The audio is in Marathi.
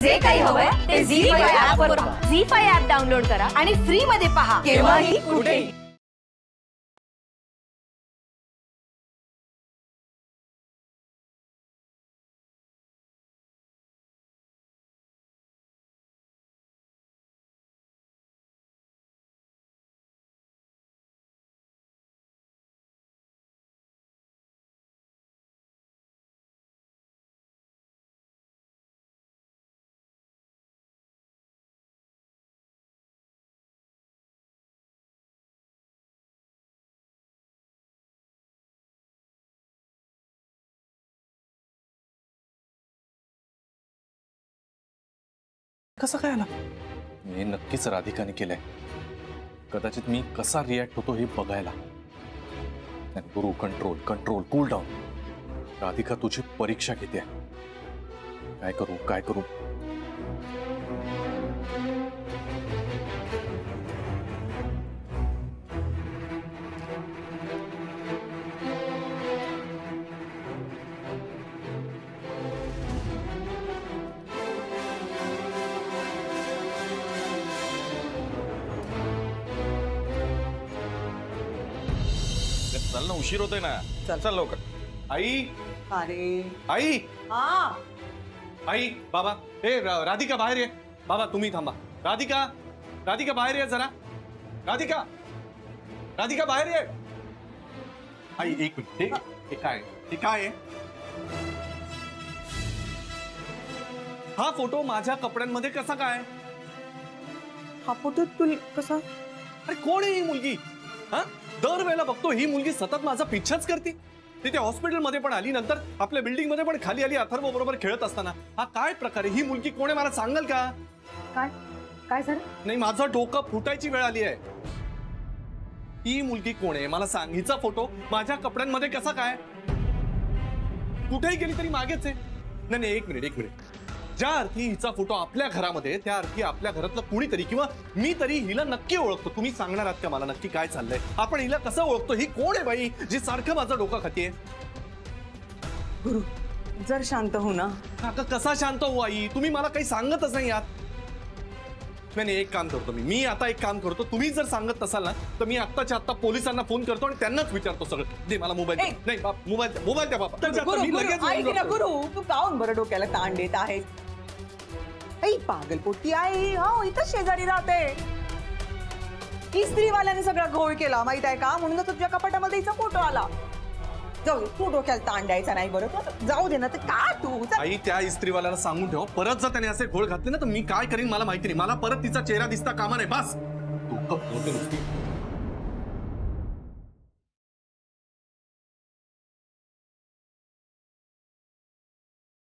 जे काही हवंय ते झी5 ऍप वर पहा. झी5 ऍप डाउनलोड करा आणि फ्री मध्ये पहा केव्हाही कुठेही. कसं काय आला? मी नक्कीच राधिकाने केलंय. कदाचित मी कसा रिॲक्ट होतो हे बघायला. गुरु, control control, cool down. Radhika तुझी परीक्षा घेते. काय करू काय करू? चल ना, उशीर होतोय ना. चल लवकर. आई, अरे आई, हाँ आई, बाबा, ए राधिका बाहेर ये. बाबा तुम्ही थांबा. राधिका, राधिका बाहेर ये जरा. राधिका, राधिका बाहेर ये. आई एक मिनिट. हे काय आहे? हा फोटो माझ्या कपड्यांमध्ये कसा काय? हा फोटो तू कसा? अरे कोण आहे ही मुलगी? हा, दरवेळेला बघतो ही मुलगी सतत माझा पिच्छाच करते. तिथे हॉस्पिटलमध्ये पण आली, नंतर आपल्या बिल्डिंग मध्ये पण खाली आली अथर्व बरोबर खेळत असताना. हा काय प्रकार आहे? ही मुलगी कोण आहे मला सांगाल का? काय झालं? नाही, माझं डोकं फुटायची वेळ आली आहे. ही मुलगी कोण आहे मला सांग. हिचा फोटो माझ्या कपड्यांमध्ये कसा काय? कुठेही गेली तरी मागेच आहे. नाही, एक मिनिट. ज्या अर्थी हिचा फोटो आपल्या घरामध्ये, त्या अर्थी आपल्या घरातलं कुणीतरी किंवा मी तरी हिला नक्की ओळखतो. तुम्ही सांगणार आहात का मला नक्की काय चाललंय? आपण हिला कसं ओळखतो? ही कोण आहे बाई जी सारखं माझं डोकं खातीये? गुरु जर शांत हो ना. कसा शांत हो आई? तुम्ही मला काही सांगतच नाही आहात. नाही, एक काम करतो मी आता एक काम करतो. तुम्ही जर सांगत नसाल ना तर मी आत्ताच्या आत्ता पोलिसांना फोन करतो आणि त्यांनाच विचारतो सगळं. दे मला मोबाईल. नाही मोबाईल द्या बाबा. गुरु तू काऊन बरं डोक्याला ताण देत आहेस? आई पागलपोटी आहे. हो इथं शेजारी राहते. इस्त्रीवाल्याने सगळा घोळ केला माहित आहे का? म्हणून तुझ्या कपाटामध्ये हिचा फोटो आला. जाऊ दे, तू डोक्याला ताण द्यायचा नाही. बरं जाऊ दे ना. ते का तू आई त्या इस्त्रीवाल्याला सांगून ठेव. परत जर त्याने असे घोळ घातले ना तर मी काय करीन मला माहिती नाही. मला परत तिचा चेहरा दिसता कामा नाही. बस.